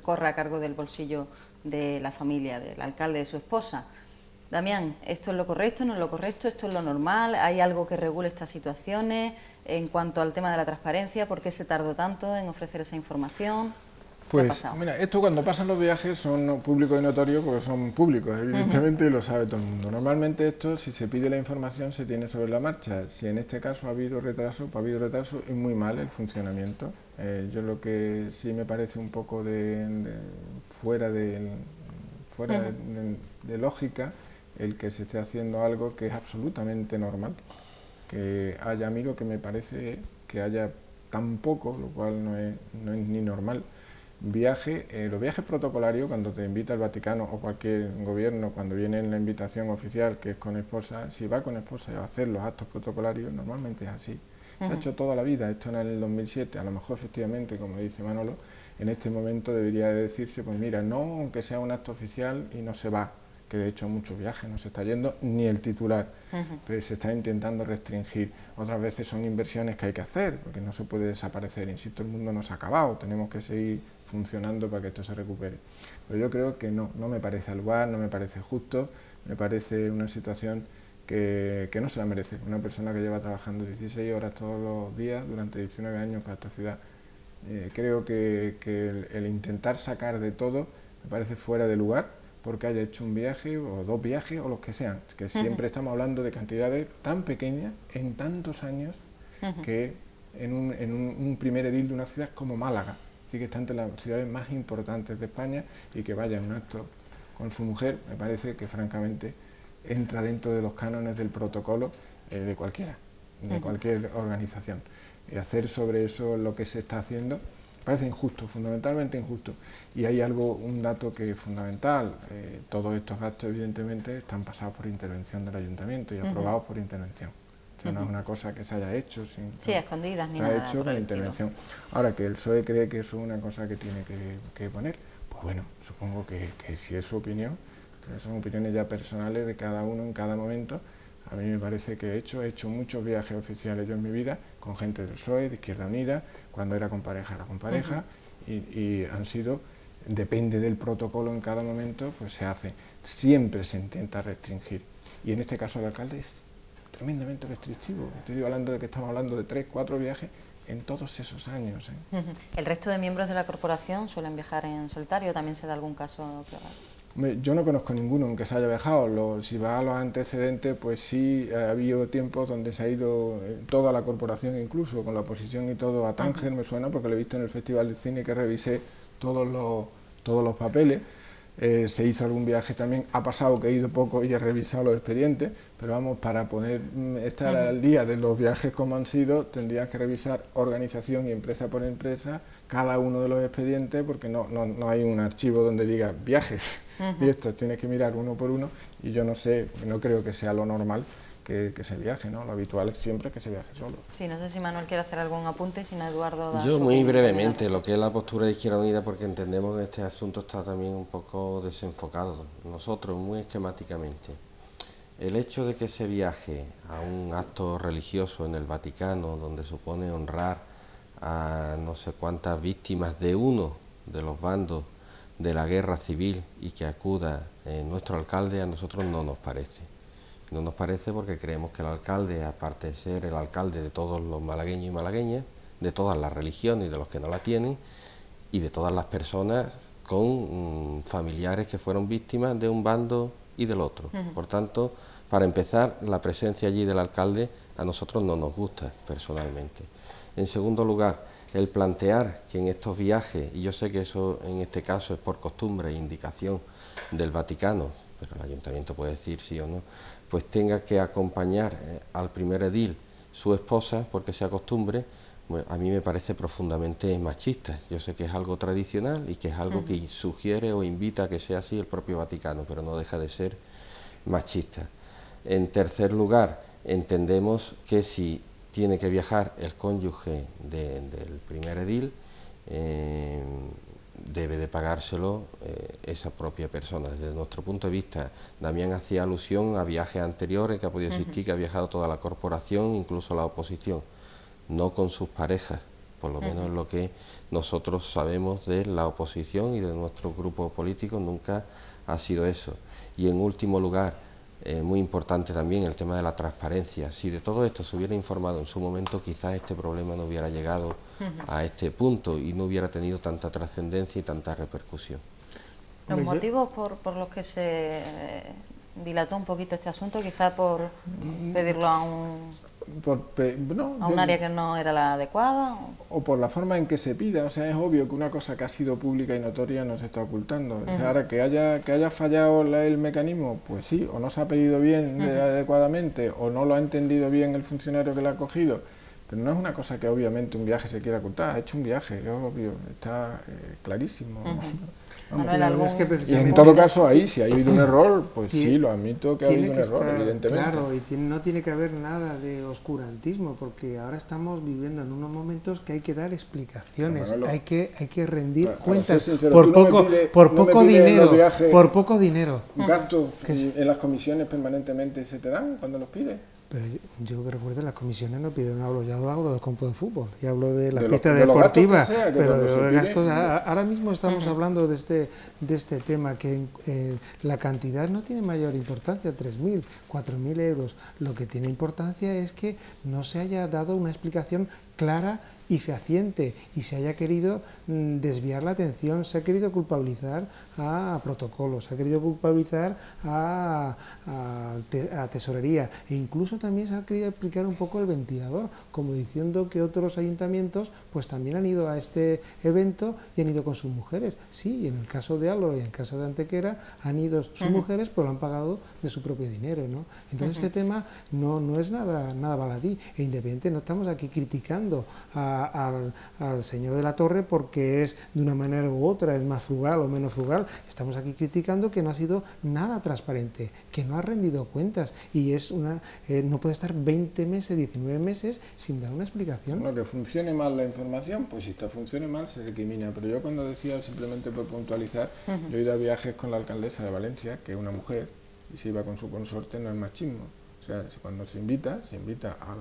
corra a cargo del bolsillo de la familia, del alcalde, de su esposa. Damián, ¿esto es lo correcto, no es lo correcto? ¿Esto es lo normal? ¿Hay algo que regule estas situaciones? En cuanto al tema de la transparencia, ¿por qué se tardó tanto en ofrecer esa información? Pues mira, esto cuando pasan los viajes son públicos y notorios porque son públicos, evidentemente, y lo sabe todo el mundo. Normalmente esto, si se pide la información, se tiene sobre la marcha. Si en este caso ha habido retraso, pues ha habido retraso y muy mal el funcionamiento. Yo lo que sí me parece un poco fuera de lógica el que se esté haciendo algo que es absolutamente normal. Que haya, a mí lo que me parece que haya tan poco, lo cual no es ni normal. Los viajes protocolarios, cuando te invita el Vaticano o cualquier gobierno, cuando viene en la invitación oficial, que es con esposa, si va con esposa a hacer los actos protocolarios, normalmente es así. Se ha hecho toda la vida, esto en el 2007, a lo mejor efectivamente, como dice Manolo, en este momento debería de decirse, pues mira, no, aunque sea un acto oficial y no se va, que de hecho muchos viajes no se está yendo ni el titular, pero se está intentando restringir. Otras veces son inversiones que hay que hacer, porque no se puede desaparecer, insisto, el mundo no se ha acabado, tenemos que seguir funcionando para que esto se recupere. Pero yo creo que no me parece al lugar, no me parece justo, me parece una situación que no se la merece. Una persona que lleva trabajando 16 horas todos los días durante 19 años para esta ciudad, creo que el intentar sacar de todo me parece fuera de lugar, porque haya hecho un viaje o dos viajes o los que sean, que siempre estamos hablando de cantidades tan pequeñas en tantos años que en un primer edil de una ciudad como Málaga, sí que está entre las ciudades más importantes de España, y que vaya en un acto con su mujer, me parece que francamente entra dentro de los cánones del protocolo de cualquiera, de cualquier organización. Y hacer sobre eso lo que se está haciendo parece injusto, fundamentalmente injusto. Y hay un dato que es fundamental: todos estos gastos evidentemente están pasados por intervención del ayuntamiento y aprobados por intervención. O sea, no es una cosa que se haya hecho sin... Sí, a escondidas ni nada. Está hecho con intervención. Ahora, que el PSOE cree que eso es una cosa que tiene que poner, pues bueno, supongo que si es su opinión, son opiniones ya personales de cada uno en cada momento. A mí me parece que he hecho muchos viajes oficiales yo en mi vida con gente del PSOE, de Izquierda Unida, cuando era con pareja era con pareja, y han sido, depende del protocolo en cada momento, pues se hace. Siempre se intenta restringir, y en este caso el alcalde es tremendamente restrictivo. Estoy hablando de que estamos hablando de 3, 4 viajes en todos esos años. ¿El resto de miembros de la corporación suelen viajar en solitario? ¿También se da algún caso? Yo no conozco ninguno en que se haya viajado. Si va a los antecedentes, pues sí, ha habido tiempos donde se ha ido toda la corporación, incluso con la oposición y todo, a Tánger, me suena, porque lo he visto en el Festival de Cine, que revisé todos los papeles. Se hizo algún viaje también, ha pasado que he ido poco y he revisado los expedientes, pero vamos, para poder estar al día de los viajes como han sido, tendrías que revisar organización y empresa por empresa cada uno de los expedientes, porque no hay un archivo donde diga viajes, y esto tienes que mirar uno por uno, y yo no sé, no creo que sea lo normal que se viaje, ¿no? Lo habitual es siempre que se viaje solo. Sí, no sé si Manuel quiere hacer algún apunte, si no Eduardo... Yo muy brevemente, lo que es la postura de Izquierda Unida, porque entendemos que este asunto está también un poco desenfocado. Nosotros, muy esquemáticamente, el hecho de que se viaje a un acto religioso en el Vaticano, donde supone honrar a no sé cuántas víctimas de uno de los bandos de la guerra civil, y que acuda nuestro alcalde, a nosotros no nos parece. No nos parece porque creemos que el alcalde, aparte de ser el alcalde de todos los malagueños y malagueñas, de todas las religiones y de los que no la tienen, y de todas las personas con familiares que fueron víctimas de un bando y del otro. Por tanto, para empezar, la presencia allí del alcalde a nosotros no nos gusta personalmente. En segundo lugar, el plantear que en estos viajes, y yo sé que eso en este caso es por costumbre e indicación del Vaticano, pero el ayuntamiento puede decir sí o no, pues tenga que acompañar al primer edil su esposa, porque sea costumbre, bueno, a mí me parece profundamente machista. Yo sé que es algo tradicional y que es algo que sugiere o invita a que sea así el propio Vaticano, pero no deja de ser machista. En tercer lugar, entendemos que si tiene que viajar el cónyuge del primer edil, debe de pagárselo esa propia persona. Desde nuestro punto de vista, Damián hacía alusión a viajes anteriores que ha podido existir, que ha viajado toda la corporación, incluso la oposición, no con sus parejas, por lo menos lo que nosotros sabemos de la oposición y de nuestro grupo político, nunca ha sido eso. Y en último lugar, muy importante también el tema de la transparencia. Si de todo esto se hubiera informado en su momento, quizás este problema no hubiera llegado a este punto y no hubiera tenido tanta trascendencia y tanta repercusión. Los motivos por los que se dilató un poquito este asunto, quizá por pedirlo a un área que no era la adecuada. O por la forma en que se pida. O sea, es obvio que una cosa que ha sido pública y notoria no se está ocultando. Ahora, que haya fallado el mecanismo, pues sí, o no se ha pedido bien adecuadamente, o no lo ha entendido bien el funcionario que lo ha cogido. Pero no es una cosa que obviamente un viaje se quiera ocultar. Ha hecho un viaje, es obvio, está clarísimo. Y en todo caso, ahí, si ha habido un error, pues sí, lo admito que ha habido un error, evidentemente. Claro, y no tiene que haber nada de oscurantismo, porque ahora estamos viviendo en unos momentos que hay que dar explicaciones, hay que rendir cuentas por poco dinero. ¿Gastos en las comisiones permanentemente se te dan cuando los pides? Pero yo que recuerdo, las comisiones no piden, yo hablo del campo de fútbol, y hablo de la pista deportiva, pero de los gastos, ahora mismo estamos hablando de este tema, que la cantidad no tiene mayor importancia, 3.000, 4.000 euros, lo que tiene importancia es que no se haya dado una explicación clara y fehaciente, y se haya querido desviar la atención, se ha querido culpabilizar a protocolos, se ha querido culpabilizar a tesorería, e incluso también se ha querido aplicar un poco el ventilador, como diciendo que otros ayuntamientos pues también han ido a este evento y han ido con sus mujeres. Sí, en el caso de Álora y en el caso de Antequera han ido sus mujeres, pero lo han pagado de su propio dinero, ¿no? Entonces este tema no es nada baladí, e independiente, no estamos aquí criticando al señor de la Torre porque es de una manera u otra, es más frugal o menos frugal. Estamos aquí criticando que no ha sido nada transparente, que no ha rendido cuentas, y es no puede estar 20 meses, 19 meses sin dar una explicación. Bueno, que funcione mal la información, pues si esta funcione mal se recrimina, pero yo cuando decía, simplemente por puntualizar, yo he ido a viajes con la alcaldesa de Valencia, que es una mujer, y se iba con su consorte, no es machismo. O sea, cuando se invita al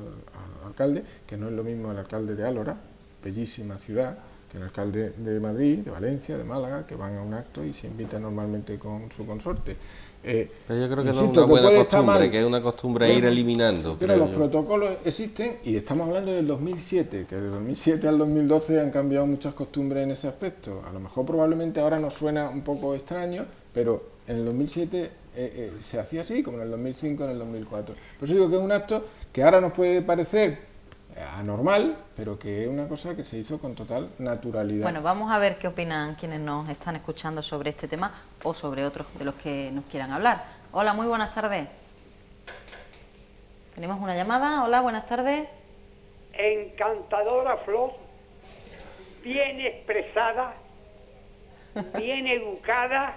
alcalde, que no es lo mismo el alcalde de Álora, bellísima ciudad, que el alcalde de Madrid, de Valencia, de Málaga, que van a un acto y se invita normalmente con su consorte. Pero yo creo que no es una buena costumbre, que es una costumbre a ir eliminando. Pero los protocolos existen, y estamos hablando del 2007, que de 2007 al 2012 han cambiado muchas costumbres en ese aspecto. A lo mejor probablemente ahora nos suena un poco extraño, pero en el 2007 se hacía así, como en el 2005, en el 2004. Por eso digo que es un acto que ahora nos puede parecer anormal, pero que es una cosa que se hizo con total naturalidad. Bueno, vamos a ver qué opinan quienes nos están escuchando sobre este tema o sobre otros de los que nos quieran hablar. Hola, muy buenas tardes. Tenemos una llamada. Hola, buenas tardes. Encantadora Flor, bien expresada, bien educada,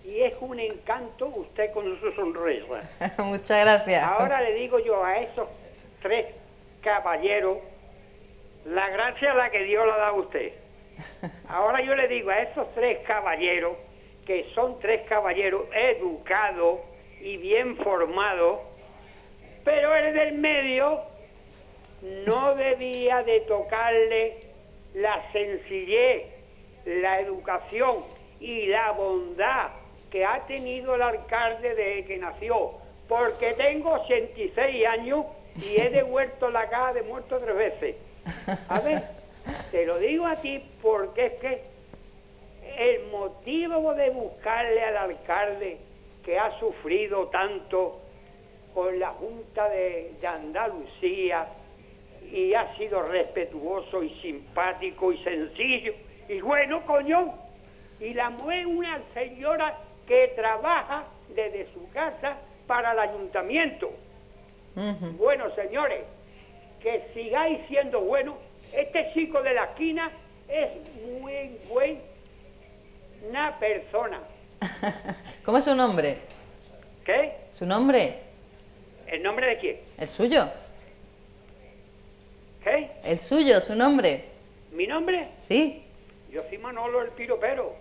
y es un encanto usted con su sonrisa. Muchas gracias. Ahora le digo yo a esos tres caballeros, la gracia la que Dios la da a usted. Ahora yo le digo a esos tres caballeros, que son tres caballeros educados y bien formados, pero el del medio no debía de tocarle la sencillez, la educación y la bondad que ha tenido el alcalde desde que nació, porque tengo 86 años y he devuelto la caja de muertos 3 veces. A ver, te lo digo a ti porque es que el motivo de buscarle al alcalde, que ha sufrido tanto con la Junta de Andalucía, y ha sido respetuoso y simpático y sencillo, y bueno, coño, y la mujer, una señora que trabaja desde su casa para el ayuntamiento. Bueno, señores, que sigáis siendo buenos. Este chico de la esquina es muy buena persona. ¿Cómo es su nombre? ¿Qué? ¿Su nombre? ¿El nombre de quién? ¿El suyo? ¿Qué? ¿El suyo, su nombre? ¿Mi nombre? Sí. Yo soy Manolo el Piropero.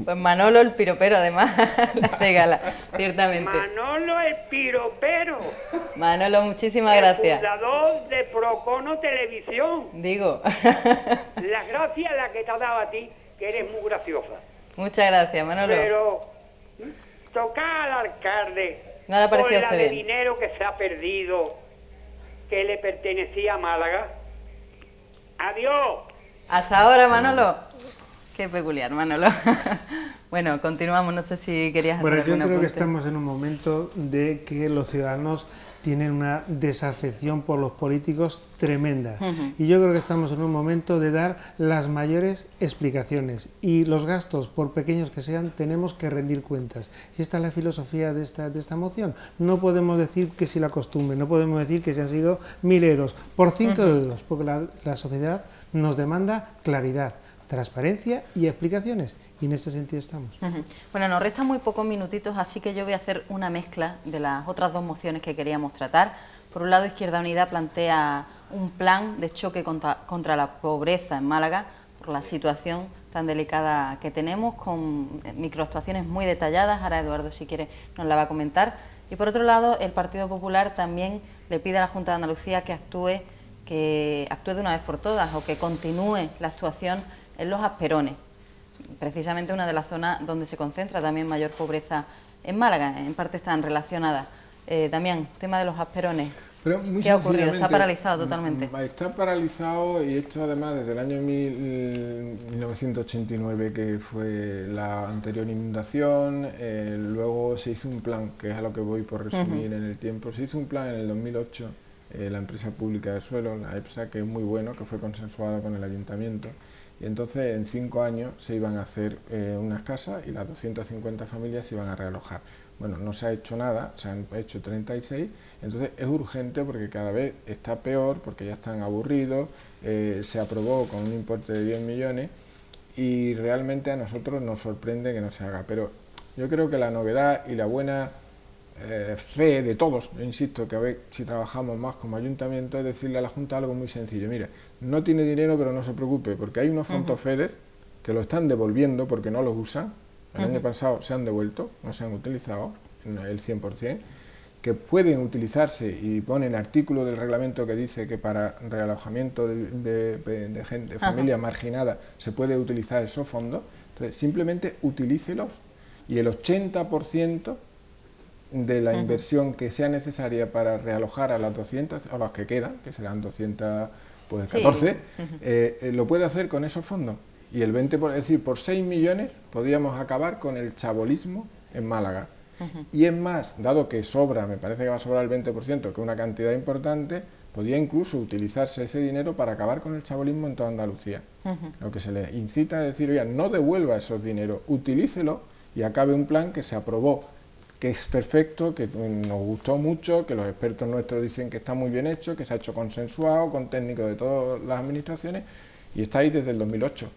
Pues Manolo el Piropero, además, le hace gala, ciertamente. Manolo el Piropero. Manolo, muchísimas gracias. Fundador de Procono Televisión. Digo. Las gracias las que te ha dado a ti, que eres muy graciosa. Muchas gracias, Manolo. Pero tocar al alcalde no le por pareció la a usted de bien. dinero que se ha perdido, que le pertenecía a Málaga. Adiós. Hasta ahora, Manolo. Qué peculiar, Manolo. Bueno, continuamos. No sé si querías hacer Bueno, yo alguna creo que apunte. estamos en un momento de que los ciudadanos tienen una desafección por los políticos tremenda. Y yo creo que estamos en un momento de dar las mayores explicaciones. Y los gastos, por pequeños que sean, tenemos que rendir cuentas. Y esta es la filosofía de esta moción. No podemos decir que si la costumbre, no podemos decir que si han sido 1.000 euros por 5 euros, porque la sociedad nos demanda claridad, transparencia y explicaciones, y en este sentido estamos. Bueno, nos restan muy pocos minutitos, así que yo voy a hacer una mezcla de las otras dos mociones que queríamos tratar. Por un lado, Izquierda Unida plantea un plan de choque contra la pobreza en Málaga, por la situación tan delicada que tenemos, con microactuaciones muy detalladas. Ahora Eduardo, si quiere, nos la va a comentar. Y por otro lado, el Partido Popular también le pide a la Junta de Andalucía que actúe de una vez por todas, o que continúe la actuación en los Asperones, precisamente una de las zonas donde se concentra también mayor pobreza en Málaga. En parte están relacionadas. Damián, tema de los Asperones. Pero muy ¿Qué ha ocurrido? ¿Está sencillamente, paralizado totalmente? Está paralizado, y esto además desde el año 1989, que fue la anterior inundación. Luego se hizo un plan, que es a lo que voy por resumir en el tiempo. Se hizo un plan en el 2008, la empresa pública de suelo, la EPSA, que es muy bueno, que fue consensuado con el ayuntamiento. Y entonces en 5 años se iban a hacer unas casas y las 250 familias se iban a realojar. Bueno, no se ha hecho nada, se han hecho 36, entonces es urgente porque cada vez está peor, porque ya están aburridos. Se aprobó con un importe de 10 millones y realmente a nosotros nos sorprende que no se haga. Pero yo creo que la novedad y la buena fe de todos, insisto, que a ver si trabajamos más como ayuntamiento, es decirle a la Junta algo muy sencillo: mira, no tiene dinero, pero no se preocupe, porque hay unos fondos FEDER que lo están devolviendo porque no los usan. El año pasado se han devuelto, no se han utilizado el 100%, que pueden utilizarse, y ponen artículo del reglamento que dice que para realojamiento de gente, familia marginada, se puede utilizar esos fondos. Entonces simplemente utilícelos, y el 80% de la inversión que sea necesaria para realojar a las 200, o las que quedan, que serán 214, lo puede hacer con esos fondos. Y el 20%, es decir, por 6 millones podríamos acabar con el chabolismo en Málaga. Y es más, dado que sobra, me parece que va a sobrar el 20%, que es una cantidad importante, podría incluso utilizarse ese dinero para acabar con el chabolismo en toda Andalucía. Lo que se le incita a decir: oiga, no devuelva esos dineros, utilícelo y acabe un plan que se aprobó, que es perfecto, que nos gustó mucho, que los expertos nuestros dicen que está muy bien hecho, que se ha hecho consensuado con técnicos de todas las administraciones, y está ahí desde el 2008.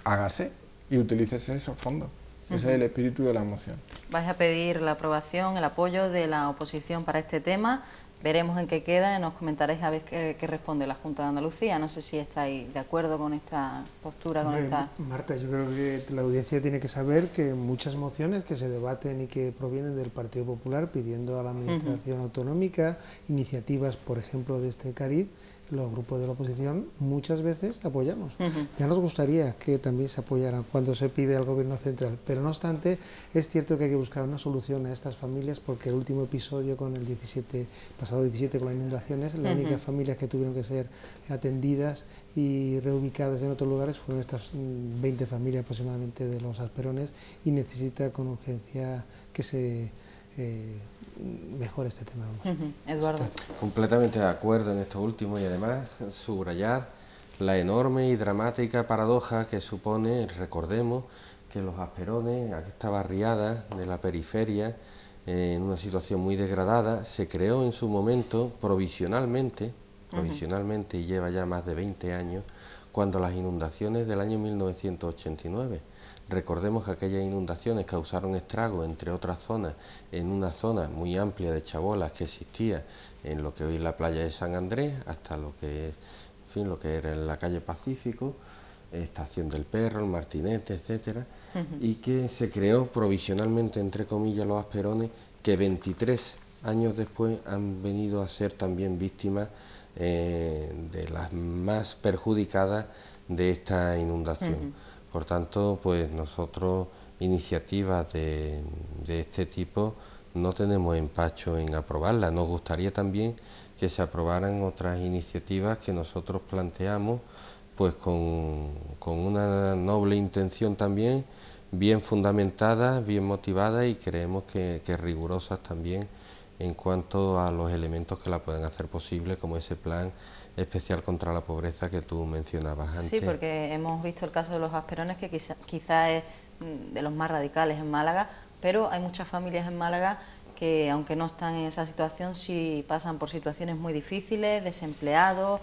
Hágase y utilícese esos fondos. Ese es el espíritu de la moción. Vais a pedir la aprobación, el apoyo de la oposición para este tema. Veremos en qué queda y nos comentaréis a ver qué responde la Junta de Andalucía. No sé si estáis de acuerdo con esta postura, con esta... Marta, yo creo que la audiencia tiene que saber que muchas mociones que se debaten y que provienen del Partido Popular pidiendo a la Administración autonómica iniciativas, por ejemplo, de este cariz, los grupos de la oposición muchas veces apoyamos. Ya nos gustaría que también se apoyaran cuando se pide al Gobierno central, pero no obstante es cierto que hay que buscar una solución a estas familias, porque el último episodio con el pasado 17 con las inundaciones, las únicas familias que tuvieron que ser atendidas y reubicadas en otros lugares fueron estas 20 familias aproximadamente de los Asperones, y necesita con urgencia que se mejore este tema. Eduardo. Completamente de acuerdo en esto último, y además subrayar la enorme y dramática paradoja que supone, recordemos, que los Asperones, esta barriada de la periferia, en una situación muy degradada, se creó en su momento provisionalmente, y lleva ya más de 20 años, cuando las inundaciones del año 1989. Recordemos que aquellas inundaciones causaron estragos, entre otras zonas, en una zona muy amplia de chabolas que existía en lo que hoy es la playa de San Andrés, hasta lo que es, en fin, lo que era en la calle Pacífico, Estación del Perro, el Martinete, etcétera, y que se creó provisionalmente, entre comillas, los Asperones, que 23 años después han venido a ser también víctimas de las más perjudicadas de esta inundación. Por tanto, pues nosotros iniciativas de este tipo no tenemos empacho en aprobarlas. Nos gustaría también que se aprobaran otras iniciativas que nosotros planteamos, pues con una noble intención también, bien fundamentadas, bien motivadas, y creemos que rigurosas también en cuanto a los elementos que la pueden hacer posible, como ese plan especial contra la pobreza que tú mencionabas antes. Sí, porque hemos visto el caso de los Asperones, que quizá es de los más radicales en Málaga, pero hay muchas familias en Málaga que, aunque no están en esa situación, sí pasan por situaciones muy difíciles, desempleados.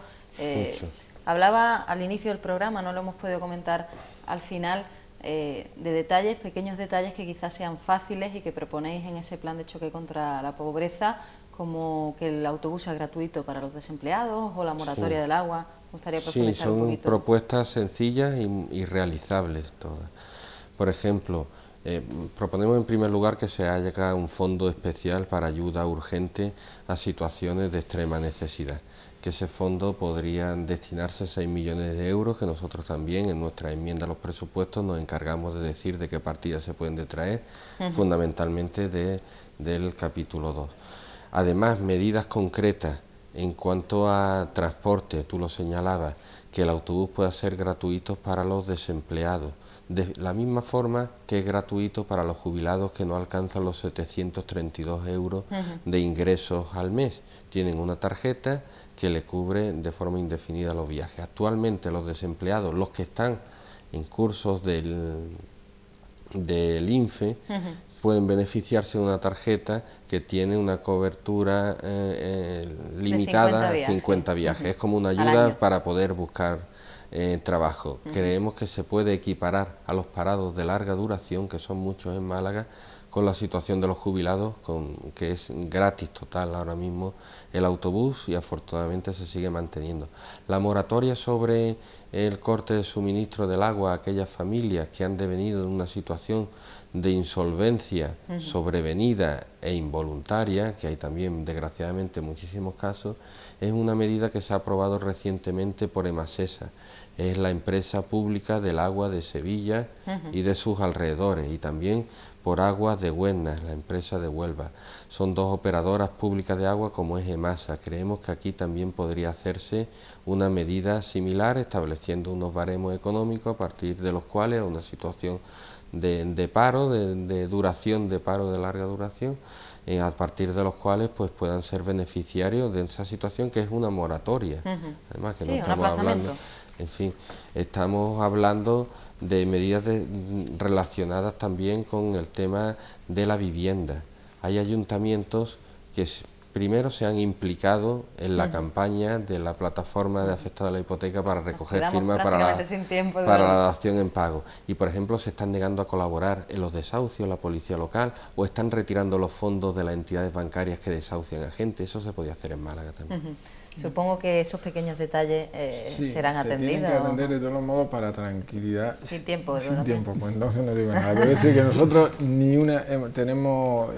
Hablaba al inicio del programa, no lo hemos podido comentar al final, de detalles, pequeños detalles que quizás sean fáciles y que proponéis en ese plan de choque contra la pobreza, como que el autobús sea gratuito para los desempleados o la moratoria del agua. Me gustaría profundizar un poquito. Son propuestas sencillas y realizables todas. Por ejemplo, proponemos en primer lugar que se haga un fondo especial para ayuda urgente a situaciones de extrema necesidad, que ese fondo podría destinarse 6 millones de euros, que nosotros también en nuestra enmienda a los presupuestos nos encargamos de decir de qué partidas se pueden detraer, fundamentalmente del capítulo 2. Además, medidas concretas En cuanto a transporte, tú lo señalabas, que el autobús pueda ser gratuito para los desempleados, de la misma forma que es gratuito para los jubilados que no alcanzan los 732 euros de ingresos al mes. Tienen una tarjeta que le cubre de forma indefinida los viajes. Actualmente los desempleados, los que están en cursos del INFE, pueden beneficiarse de una tarjeta que tiene una cobertura limitada a 50 viajes. Es como una ayuda para poder buscar trabajo. Creemos que se puede equiparar a los parados de larga duración, que son muchos en Málaga, con la situación de los jubilados, que es gratis total ahora mismo el autobús, y afortunadamente se sigue manteniendo. La moratoria sobre el corte de suministro del agua a aquellas familias que han devenido en una situación de insolvencia sobrevenida e involuntaria, que hay también desgraciadamente muchísimos casos, es una medida que se ha aprobado recientemente por Emasesa. Es la empresa pública del agua de Sevilla y de sus alrededores, y también por Aguas de Huesnas, la empresa de Huelva. Son dos operadoras públicas de agua como es Emasa. Creemos que aquí también podría hacerse una medida similar, estableciendo unos baremos económicos a partir de los cuales una situación de paro, de duración de paro de larga duración, a partir de los cuales pues puedan ser beneficiarios de esa situación, que es una moratoria. Además que no estamos hablando, en fin, estamos hablando de medidas relacionadas también con el tema de la vivienda. Hay ayuntamientos que primero se han implicado en la campaña de la plataforma de afectados a la hipoteca para recoger firmas para la dación en pago. Y, por ejemplo, se están negando a colaborar en los desahucios, la policía local, o están retirando los fondos de las entidades bancarias que desahucian a gente. Eso se podía hacer en Málaga también. Supongo que esos pequeños detalles serán atendidos. Tienen que atender de todos los modos para tranquilidad. Sin tiempo. Sin tiempo, pues entonces no digo nada. Quiero decir que nosotros tenemos,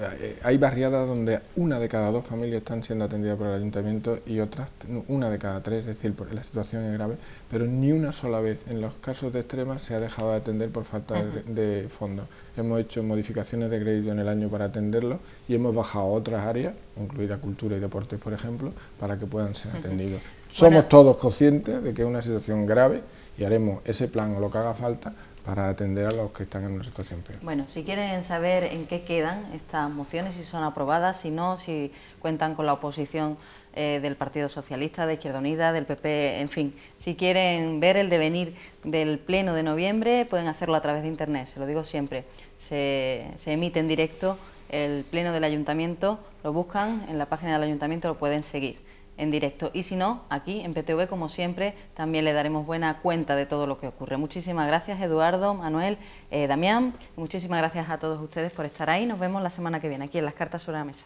hay barriadas donde 1 de cada 2 familias están siendo atendidas por el ayuntamiento y otras 1 de cada 3, es decir, la situación es grave, pero ni una sola vez en los casos de extrema se ha dejado de atender por falta de fondos. Hemos hecho modificaciones de crédito en el año para atenderlo y hemos bajado otras áreas, incluida cultura y deportes, por ejemplo, para que puedan ser atendidos. Somos todos conscientes de que es una situación grave y haremos ese plan o lo que haga falta para atender a los que están en una situación peor. Bueno, si quieren saber en qué quedan estas mociones, si son aprobadas, si no, si cuentan con la oposición del Partido Socialista, de Izquierda Unida, del PP, en fin, si quieren ver el devenir del Pleno de noviembre, pueden hacerlo a través de Internet, se lo digo siempre, se emite en directo el Pleno del Ayuntamiento, lo buscan en la página del Ayuntamiento, lo pueden seguir en directo, y si no, aquí en PTV, como siempre, también le daremos buena cuenta de todo lo que ocurre. Muchísimas gracias, Eduardo, Manuel, Damián, muchísimas gracias a todos ustedes por estar ahí. Nos vemos la semana que viene aquí en Las Cartas sobre la Mesa.